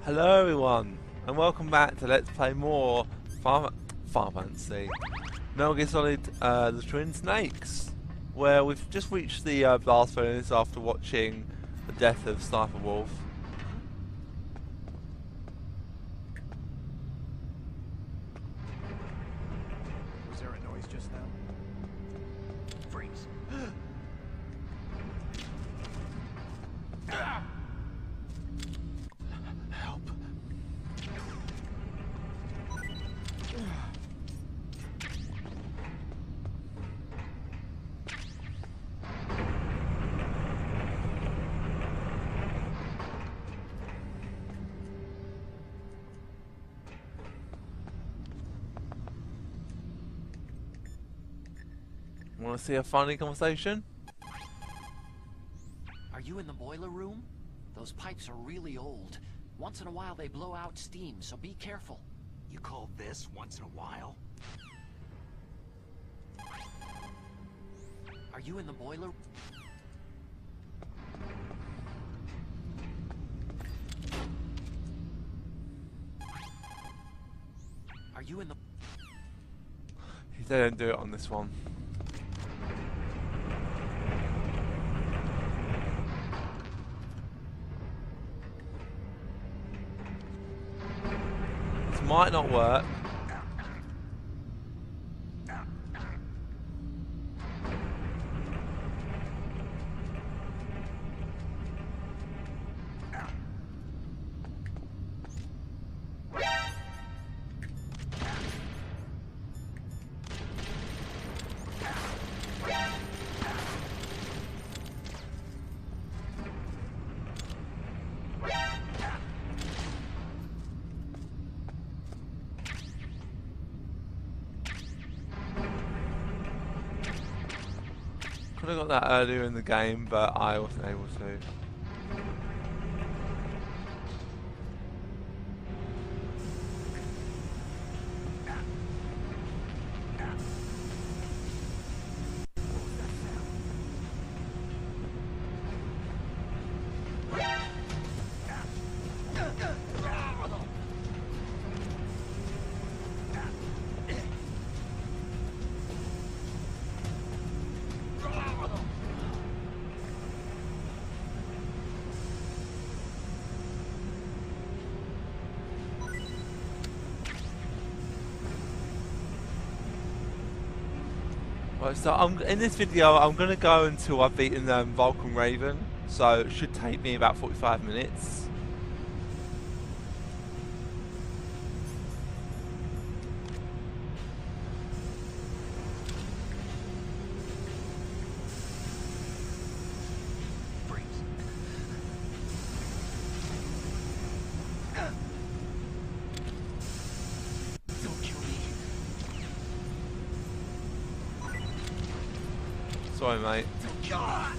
Hello everyone, and welcome back to Let's Play more Final Fantasy. Metal Gear Solid, the Twin Snakes, where we've just reached the last phase after watching the death of Sniper Wolf. Was there a noise just now? Freeze. Help. Want to see a funny conversation? Are you in the boiler room? Those pipes are really old. Once in a while they blow out steam, so be careful. You call this once in a while? Are you in the boiler? Are you in the... They don't do it on this one. This might not work. Could have got that earlier in the game, but I wasn't able to. Right, so in this video I'm going to go until I've beaten Vulcan Raven, so it should take me about 45 minutes. Freeze. Don't kill me. Sorry mate. Yeah,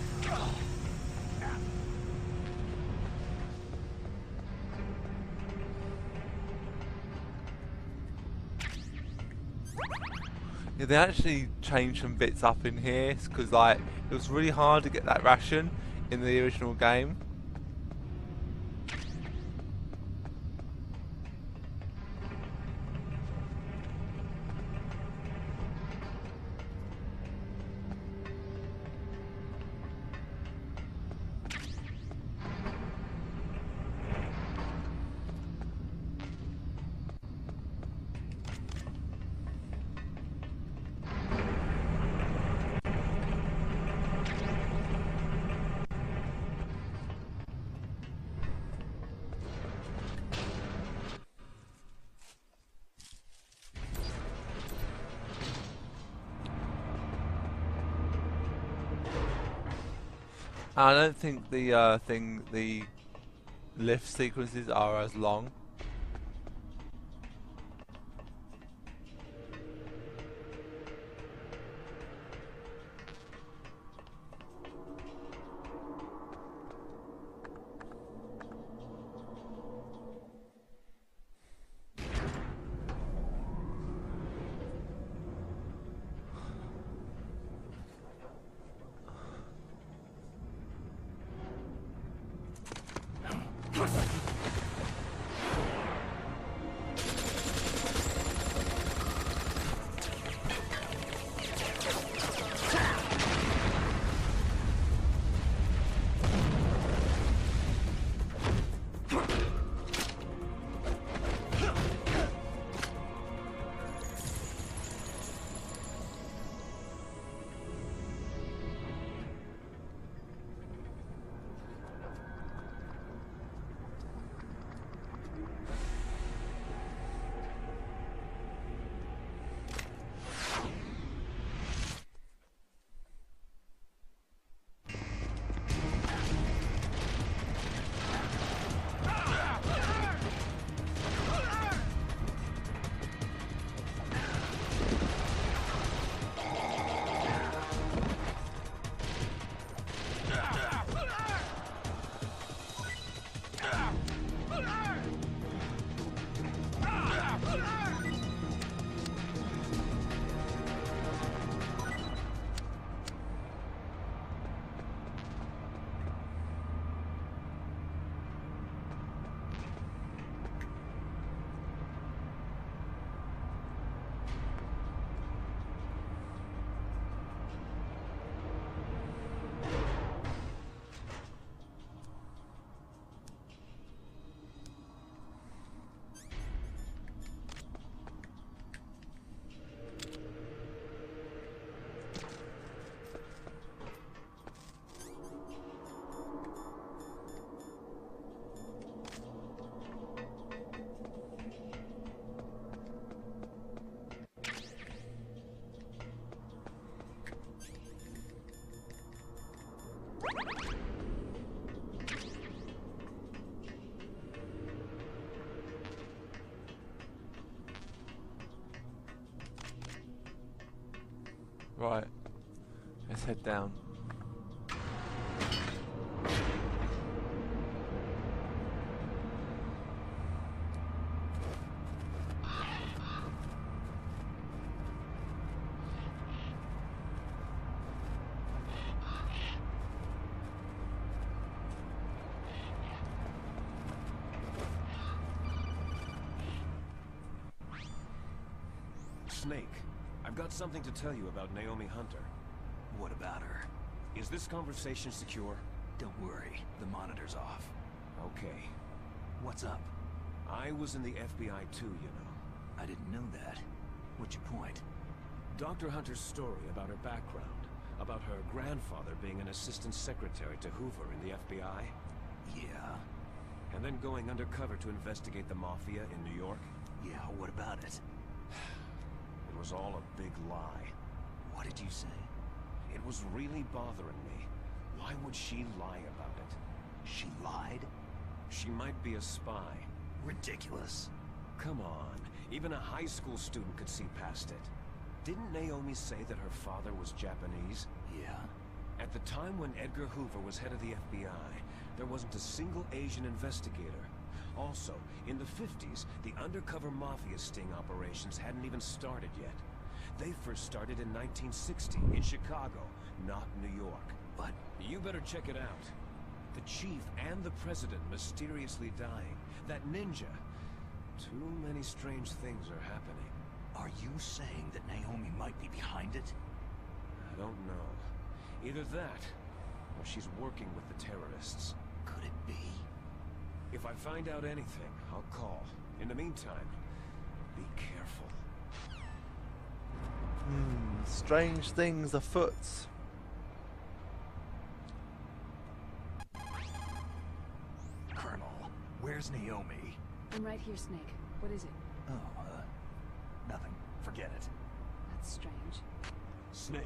they actually changed some bits up in here because like it was really hard to get that ration in the original game. I don't think the lift sequences are as long. Right. Let's head down. Snake, I've got something to tell you about Naomi Hunter. What about her? Is this conversation secure? Don't worry, the monitor's off. Okay. What's up? I was in the FBI too, you know. I didn't know that. What's your point? Dr. Hunter's story about her background, about her grandfather being an assistant secretary to Hoover in the FBI. Yeah? And then going undercover to investigate the Mafia in New York. Yeah, what about it? It was all a big lie. What did you say? It was really bothering me. Why would she lie about it? She lied? She might be a spy. Ridiculous. Come on, even a high school student could see past it. Didn't Naomi say that her father was Japanese? Yeah? At the time when Edgar Hoover was head of the FBI, there wasn't a single Asian investigator. Also, in the 50s, the undercover mafia sting operations hadn't even started yet. They first started in 1960, in Chicago, not New York. But you better check it out. The chief and the president mysteriously dying. That ninja. Too many strange things are happening. are you saying that Naomi might be behind it? I don't know. Either that, or she's working with the terrorists. Could it be? If I find out anything, I'll call. In the meantime, be careful. Strange things afoot. Colonel, where's Naomi? I'm right here, Snake. What is it? Oh, nothing. Forget it. That's strange. Snake,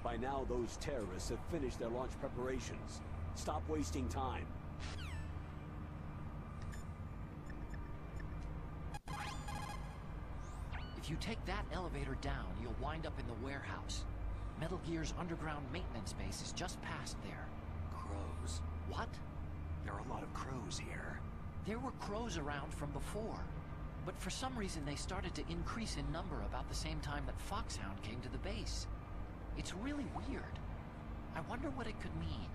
by now those terrorists have finished their launch preparations. Stop wasting time. If you take that elevator down, you'll wind up in the warehouse. Metal Gear's underground maintenance base is just past there. Crows. What? There are a lot of crows here. There were crows around from before. But for some reason they started to increase in number about the same time that Foxhound came to the base. It's really weird. I wonder what it could mean.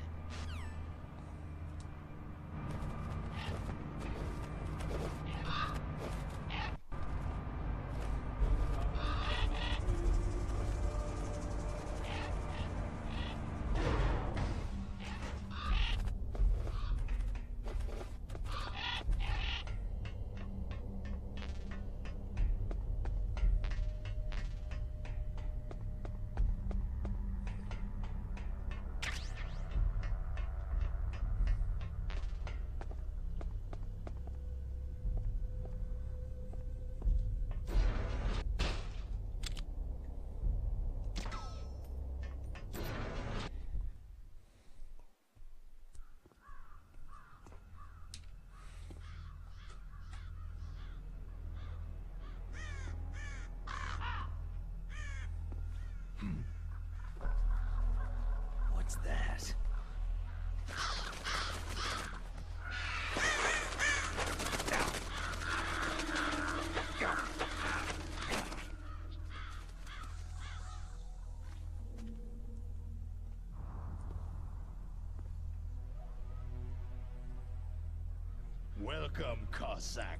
What's that? Welcome, Cossack.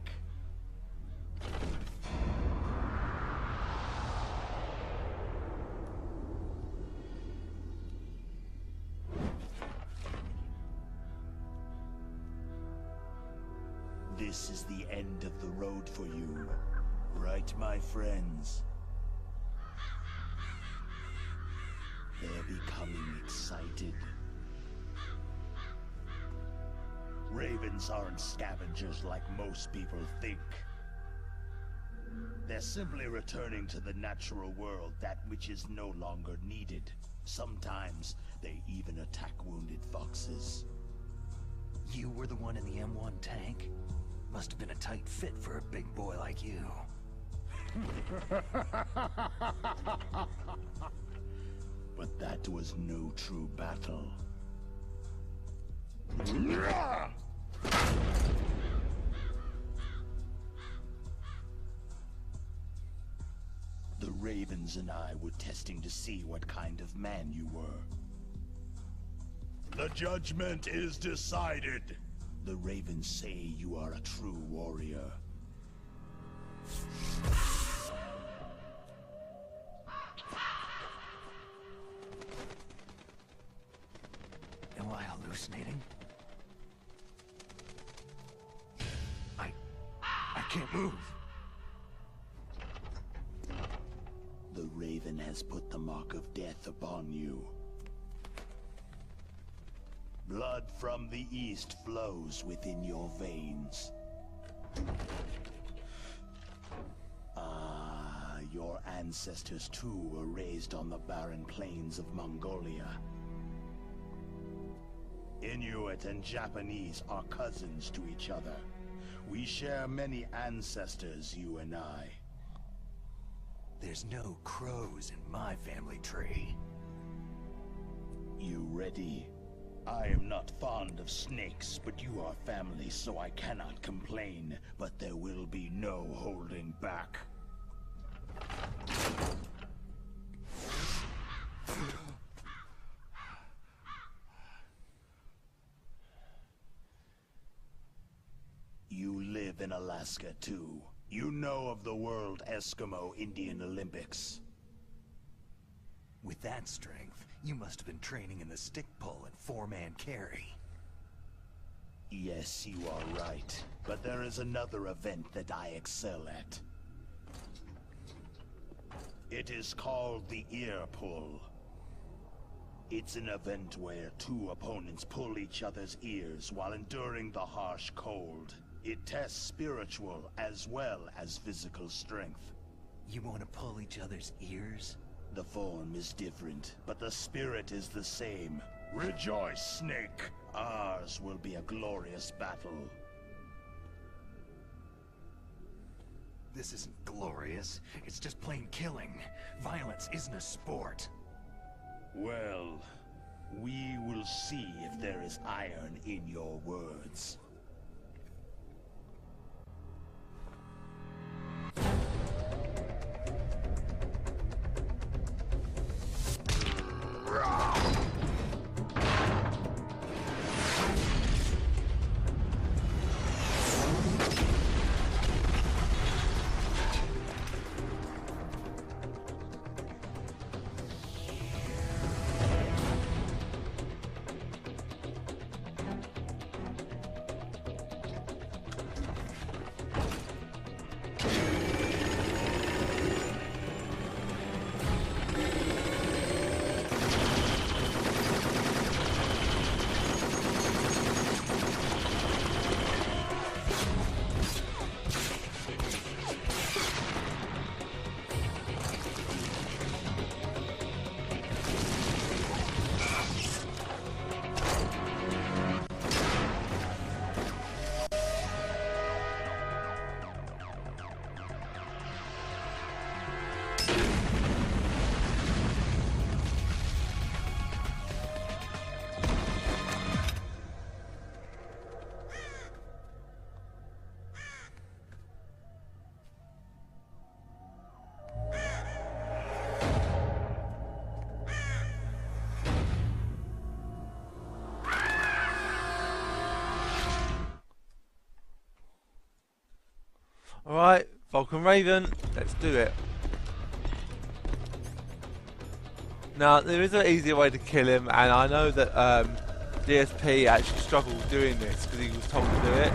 This is the end of the road for you, right, my friends? They're becoming excited. Ravens aren't scavengers like most people think. They're simply returning to the natural world, that which is no longer needed. Sometimes they even attack wounded foxes. You were the one in the M1 tank? Must have been a tight fit for a big boy like you. But that was no true battle. The Ravens and I were testing to see what kind of man you were. The judgment is decided. The Ravens say you are a true warrior. Am I hallucinating? I can't move. The Raven has put the mark of death upon you. Blood from the east flows within your veins. Ah, your ancestors too were raised on the barren plains of Mongolia. Inuit and Japanese are cousins to each other. We share many ancestors, you and I. There's no crows in my family tree. You ready? I am not fond of snakes, but you are family, so I cannot complain. But there will be no holding back. You live in Alaska, too. You know of the World Eskimo Indian Olympics. With that strength, you must have been training in the stick pull and four-man carry. Yes, you are right. But there is another event that I excel at. It is called the ear pull. It's an event where two opponents pull each other's ears while enduring the harsh cold. It tests spiritual as well as physical strength. You want to pull each other's ears? The form is different, but the spirit is the same. Rejoice, Snake! Ours will be a glorious battle. This isn't glorious. It's just plain killing. Violence isn't a sport. Well, we will see if there is iron in your words. Alright, Vulcan Raven, let's do it. Now, there is an easier way to kill him, and I know that DSP actually struggled doing this because he was told to do it.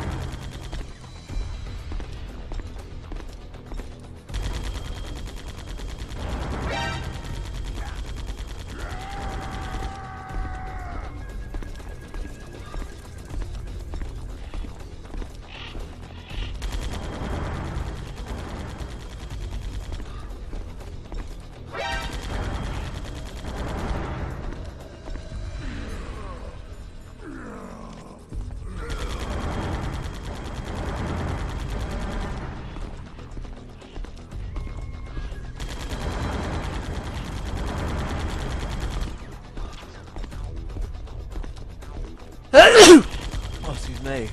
Excuse me.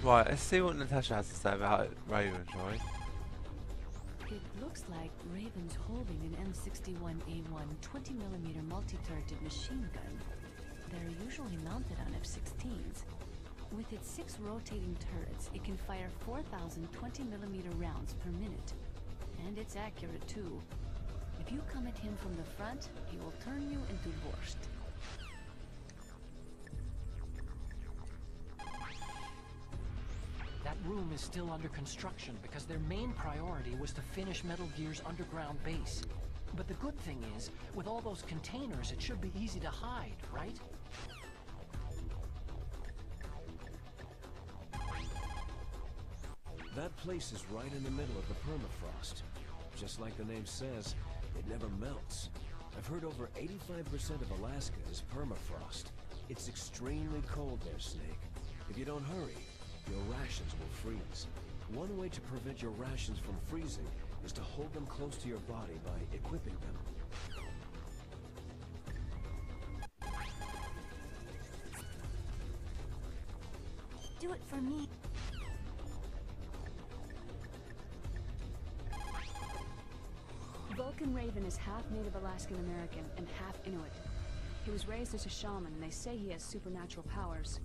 Right, let's see what Natasha has to say about Raven, shall we? It looks like Raven's holding an M61A1 20mm multi-turreted machine gun. They're usually mounted on F-16s. With its 6 rotating turrets, it can fire 4,000 20mm rounds per minute. And it's accurate too. If you come at him from the front, he will turn you into borscht. That room is still under construction because their main priority was to finish Metal Gear's underground base. But the good thing is, with all those containers, it should be easy to hide, right? That place is right in the middle of the permafrost. Just like the name says, it never melts. I've heard over 85% of Alaska is permafrost. It's extremely cold there, Snake. If you don't hurry, your rations will freeze. One way to prevent your rations from freezing is to hold them close to your body by equipping them. Do it for me. Vulcan Raven is half Native Alaskan American and half Inuit. He was raised as a shaman, and they say he has supernatural powers.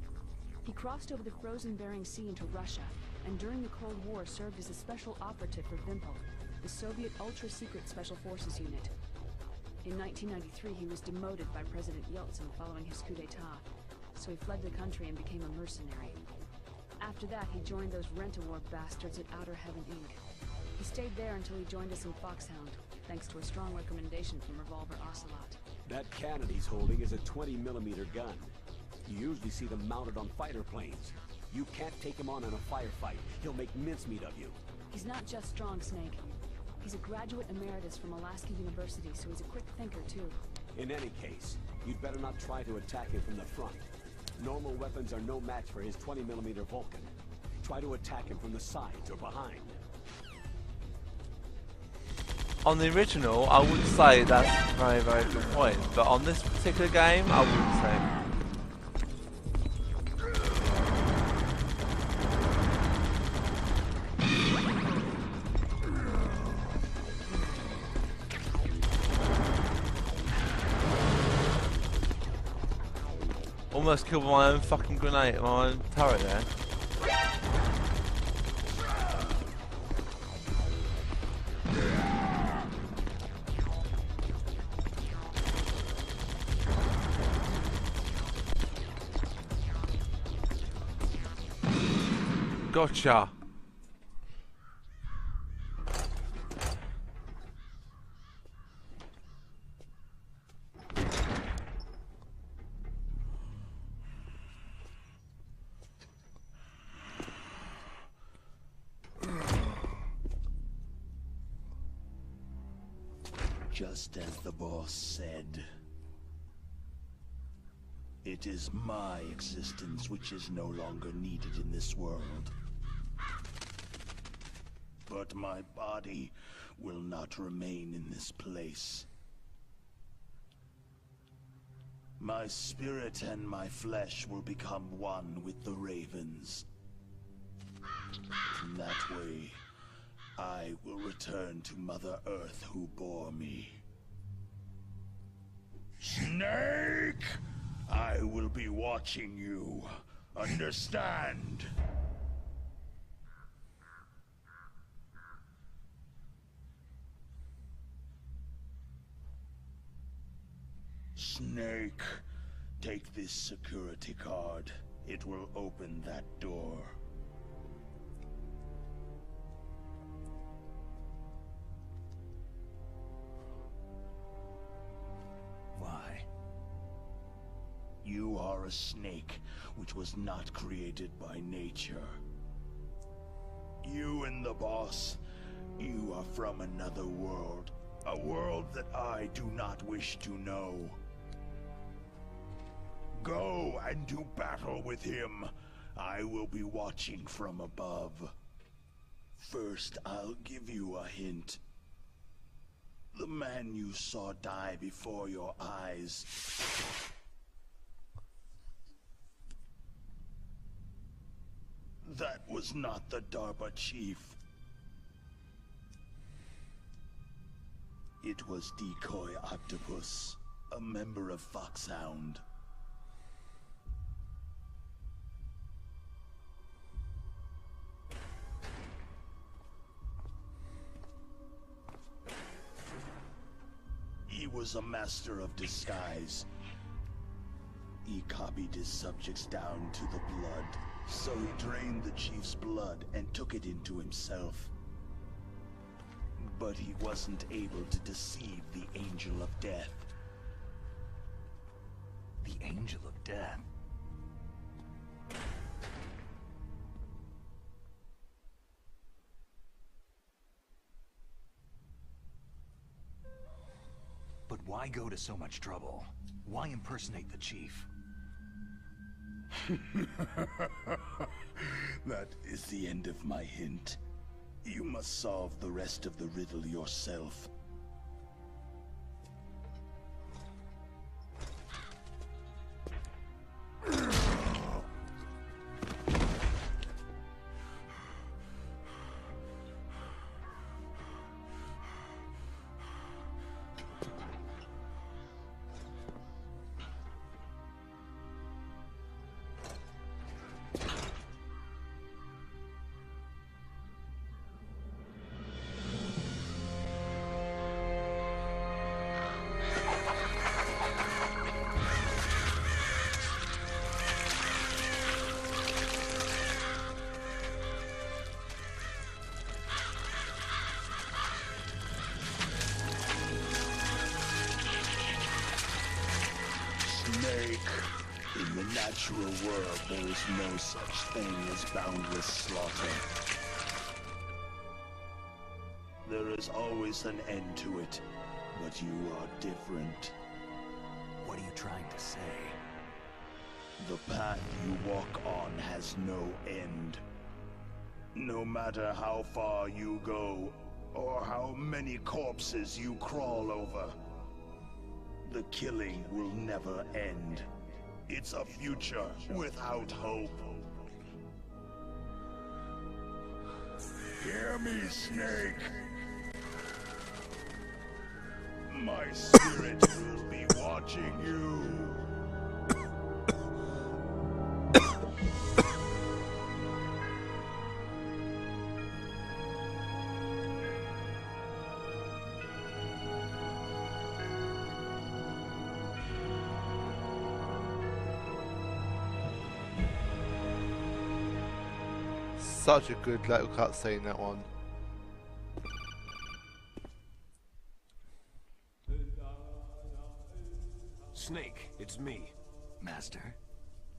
He crossed over the frozen Bering Sea into Russia, and during the Cold War served as a special operative for Vimpel, the Soviet ultra-secret Special Forces unit. In 1993, he was demoted by President Yeltsin following his coup d'etat, so he fled the country and became a mercenary. After that, he joined those rent-a-war bastards at Outer Heaven, Inc. He stayed there until he joined us in Foxhound, thanks to a strong recommendation from Revolver Ocelot. That cannon he's holding is a 20mm gun. You usually see them mounted on fighter planes. You can't take him on in a firefight. He'll make mincemeat of you. He's not just strong, Snake. He's a graduate emeritus from Alaska University, so he's a quick thinker, too. In any case, you'd better not try to attack him from the front. Normal weapons are no match for his 20mm Vulcan. Try to attack him from the sides or behind. On the original, I would say that's a very, very good point, but on this particular game, I wouldn't say. Almost killed my own fucking grenade, my own turret there. Gotcha. Just as the boss said. It is my existence which is no longer needed in this world. But my body will not remain in this place. My spirit and my flesh will become one with the ravens. In that way, I will return to Mother Earth who bore me. Snake! I will be watching you. Understand? Snake, take this security card. It will open that door. Why? You are a snake, which was not created by nature. You and the boss, you are from another world. A world that I do not wish to know. Go and do battle with him. I will be watching from above. First, I'll give you a hint. The man you saw die before your eyes. That was not the DARPA chief. It was Decoy Octopus, a member of Foxhound. He was a master of disguise. He copied his subjects down to the blood, so he drained the chief's blood and took it into himself. But he wasn't able to deceive the Angel of Death. The Angel of Death? But why go to so much trouble? Why impersonate the chief? That is the end of my hint. You must solve the rest of the riddle yourself. Snake, in the natural world there is no such thing as boundless slaughter. There is always an end to it, but you are different. What are you trying to say? The path you walk on has no end. No matter how far you go, or how many corpses you crawl over, the killing will never end. It's a future without hope. Hear me, Snake. My spirit will be watching you. Such a good little cutscene, that one. Snake, it's me. Master?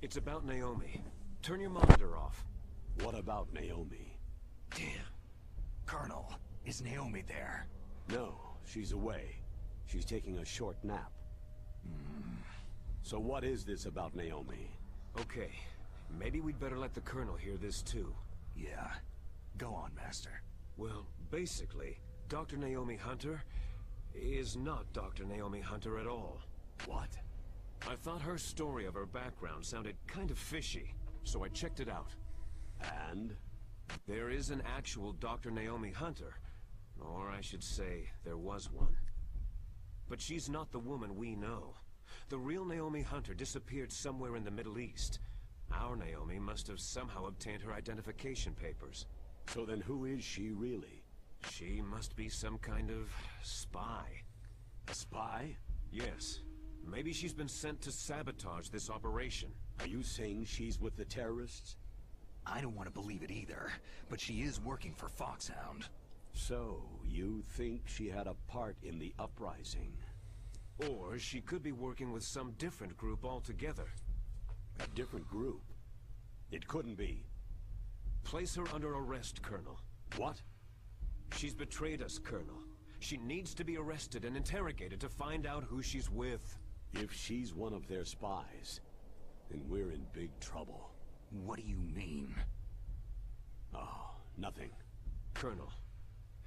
It's about Naomi. Turn your monitor off. What about Naomi? Damn. Colonel, is Naomi there? No, she's away. She's taking a short nap. So what is this about Naomi? Okay, maybe we'd better let the Colonel hear this too. Yeah. Go on, Master. Well, basically, Dr. Naomi Hunter is not Dr. Naomi Hunter at all. What? I thought her story of her background sounded kind of fishy, so I checked it out. And? There is an actual Dr. Naomi Hunter. Or I should say, there was one. But she's not the woman we know. The real Naomi Hunter disappeared somewhere in the Middle East. Our Naomi must have somehow obtained her identification papers. So then who is she really? She must be some kind of spy. A spy? Yes. Maybe she's been sent to sabotage this operation. Are you saying she's with the terrorists? I don't want to believe it either, but she is working for Foxhound. So, you think she had a part in the uprising? Or she could be working with some different group altogether. A different group? It couldn't be. Place her under arrest, Colonel. What? She's betrayed us, Colonel. She needs to be arrested and interrogated to find out who she's with. If she's one of their spies, then we're in big trouble. What do you mean? Oh, nothing. Colonel,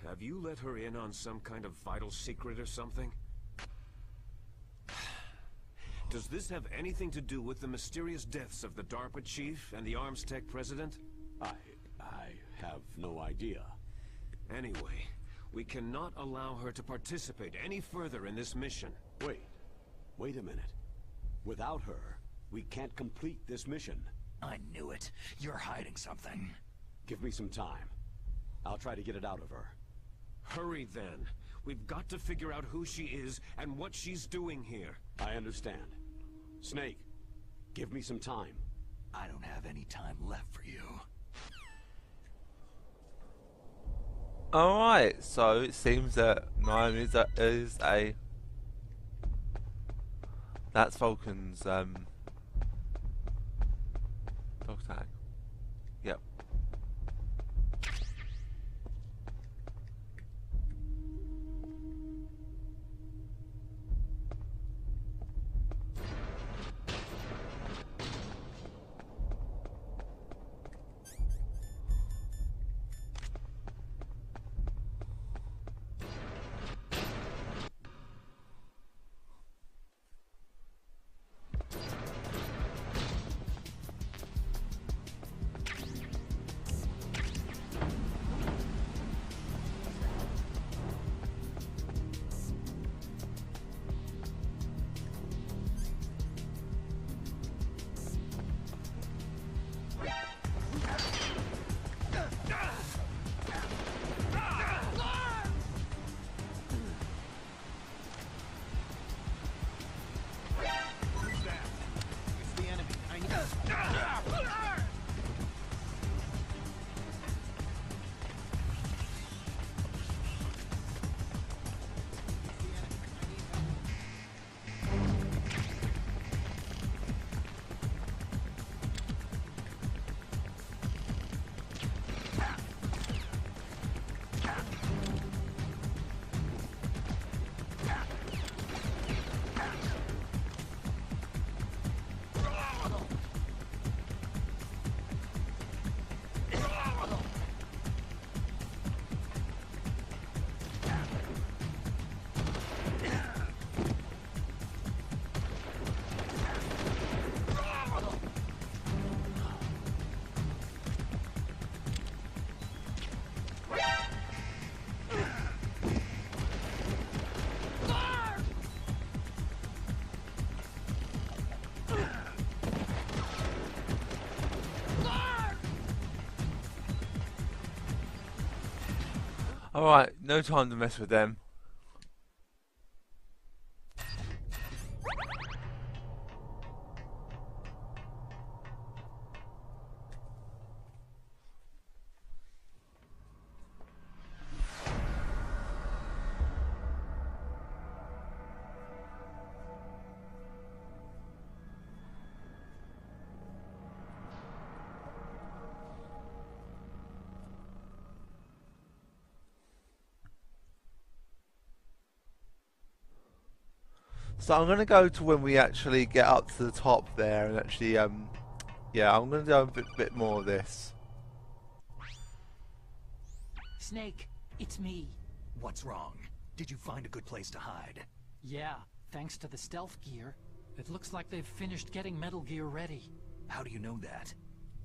have you let her in on some kind of vital secret or something? Does this have anything to do with the mysterious deaths of the DARPA chief and the Arms Tech president? I have no idea. Anyway, we cannot allow her to participate any further in this mission. Wait a minute. Without her, we can't complete this mission. I knew it. You're hiding something. Give me some time. I'll try to get it out of her. Hurry then. We've got to figure out who she is and what she's doing here. I understand. Snake, give me some time. I don't have any time left for you. Alright, so it seems that Naomi is a... That's Vulcan's dog tag. Yep. Alright, no time to mess with them. So I'm going to go to when we actually get up to the top there and actually, yeah, I'm going to do a bit more of this. Snake, it's me. What's wrong? Did you find a good place to hide? Yeah, thanks to the stealth gear. It looks like they've finished getting Metal Gear ready. How do you know that?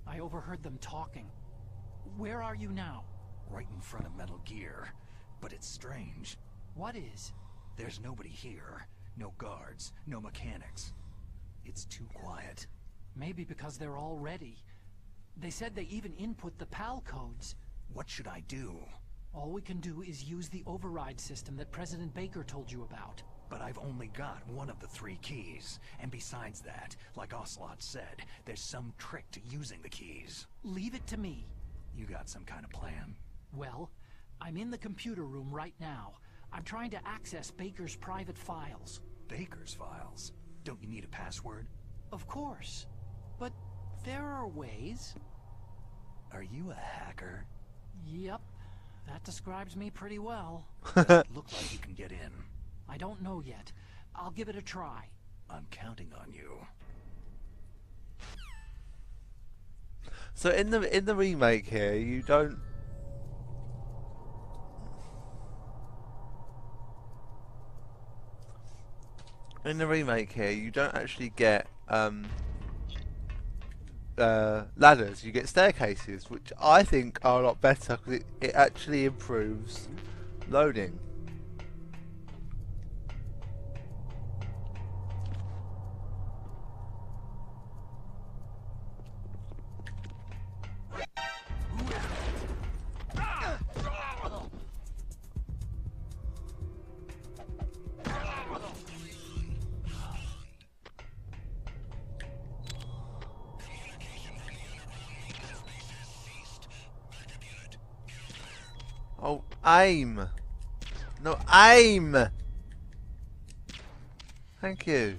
I overheard them talking. Where are you now? Right in front of Metal Gear. But it's strange. What is? There's nobody here. No guards, no mechanics. It's too quiet. Maybe because they're all ready. They said they even input the PAL codes. What should I do? All we can do is use the override system that President Baker told you about. But I've only got one of the 3 keys. And besides that, like Ocelot said, there's some trick to using the keys. Leave it to me. You got some kind of plan? Well, I'm in the computer room right now. I'm trying to access Baker's private files. Baker's files? Don't you need a password? Of course. But there are ways. Are you a hacker? Yep. That describes me pretty well. Look like you can get in. I don't know yet. I'll give it a try. I'm counting on you. So in the remake here, you don't. In the remake here, you don't actually get ladders. You get staircases, which I think are a lot better because it actually improves loading. Oh, aim! No, aim! Thank you.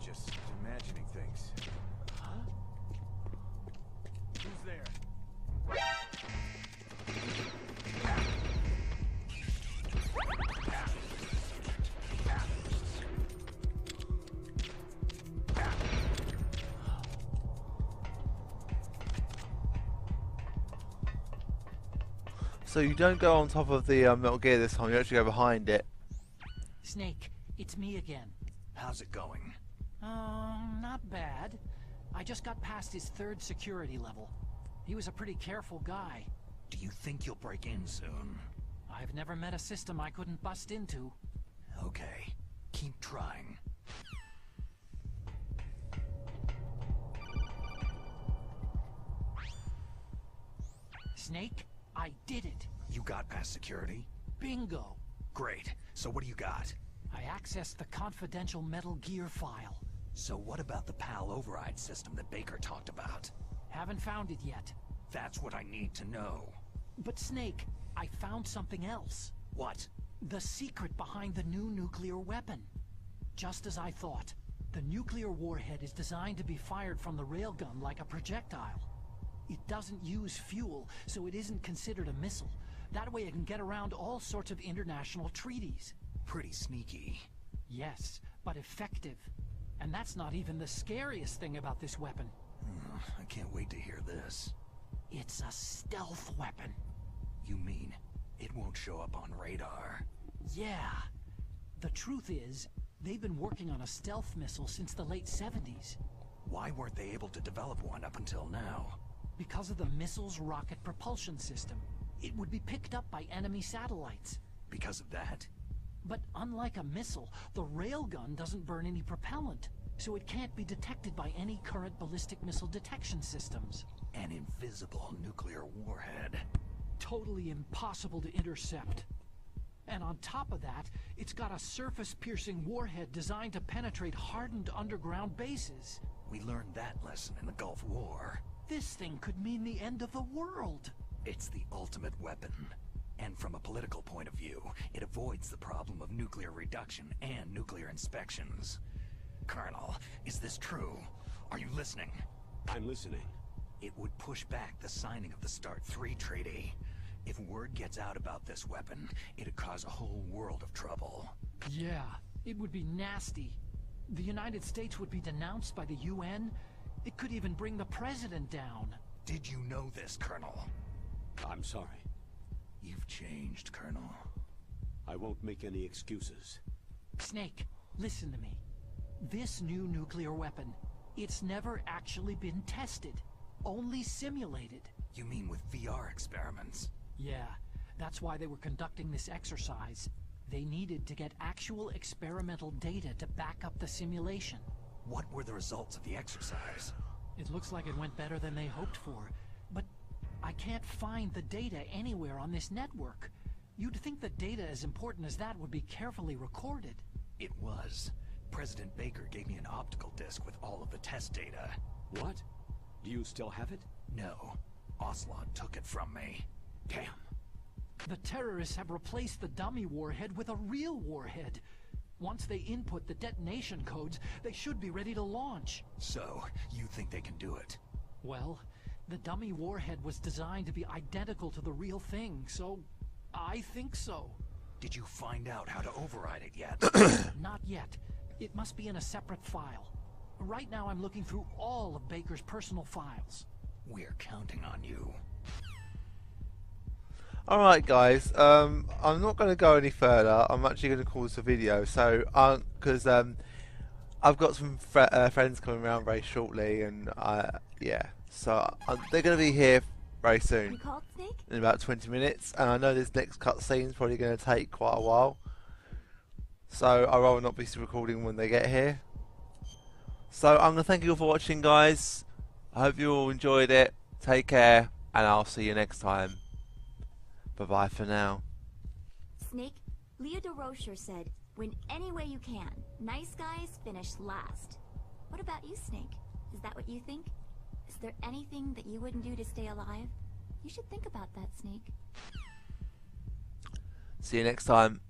Just imagining things. Huh? Who's there? So you don't go on top of the Metal Gear this time, you actually go behind it. Snake, it's me again. How's it going? Not bad. I just got past his 3rd security level. He was a pretty careful guy. Do you think you'll break in soon? I've never met a system I couldn't bust into. Okay. Keep trying. Snake, I did it. You got past security? Bingo. Great. So what do you got? I accessed the confidential Metal Gear file. So what about the PAL override system that Baker talked about? Haven't found it yet. That's what I need to know. But Snake, I found something else. What? The secret behind the new nuclear weapon. Just as I thought. The nuclear warhead is designed to be fired from the railgun like a projectile. It doesn't use fuel, so it isn't considered a missile. That way it can get around all sorts of international treaties. Pretty sneaky. Yes, but effective. And that's not even the scariest thing about this weapon. I can't wait to hear this. It's a stealth weapon. You mean it won't show up on radar? Yeah. The truth is, they've been working on a stealth missile since the late 70s. Why weren't they able to develop one up until now? Because of the missile's rocket propulsion system. It would be picked up by enemy satellites. Because of that? But unlike a missile, the railgun doesn't burn any propellant, so it can't be detected by any current ballistic missile detection systems. An invisible nuclear warhead. Totally impossible to intercept. And on top of that, it's got a surface-piercing warhead designed to penetrate hardened underground bases. We learned that lesson in the Gulf War. This thing could mean the end of the world. It's the ultimate weapon. And from a political point of view, it avoids the problem of nuclear reduction and nuclear inspections. Colonel, is this true? Are you listening? I'm listening. It would push back the signing of the START 3 treaty. If word gets out about this weapon, it'd cause a whole world of trouble. Yeah, it would be nasty. The United States would be denounced by the UN. It could even bring the president down. Did you know this, Colonel? I'm sorry. You've changed, Colonel. I won't make any excuses. Snake, listen to me. This new nuclear weapon, it's never actually been tested. Only simulated. You mean with VR experiments? Yeah, that's why they were conducting this exercise. They needed to get actual experimental data to back up the simulation. What were the results of the exercise? It looks like it went better than they hoped for, but I can't find the data anywhere on this network. You'd think the data as important as that would be carefully recorded. It was. President Baker gave me an optical disc with all of the test data. What? Do you still have it? No. Ocelot took it from me. Damn. The terrorists have replaced the dummy warhead with a real warhead. Once they input the detonation codes, they should be ready to launch. So, you think they can do it? Well, the dummy warhead was designed to be identical to the real thing, so I think so. Did you find out how to override it yet? Not yet. It must be in a separate file. Right now I'm looking through all of Baker's personal files. We're counting on you. Alright guys, I'm not going to go any further. I'm actually going to call this a video, so because I've got some friends coming around very shortly, and yeah, so they're going to be here very soon, You called, Snake? in about 20 minutes, and I know this next cutscene is probably going to take quite a while, so I'd rather not be recording when they get here. So I'm going to thank you all for watching, guys. I hope you all enjoyed it. Take care, and I'll see you next time. Bye-bye for now. Snake, Leo DeRocher said, win any way you can. Nice guys finish last. What about you, Snake? Is that what you think? Is there anything that you wouldn't do to stay alive? You should think about that, Snake. See you next time.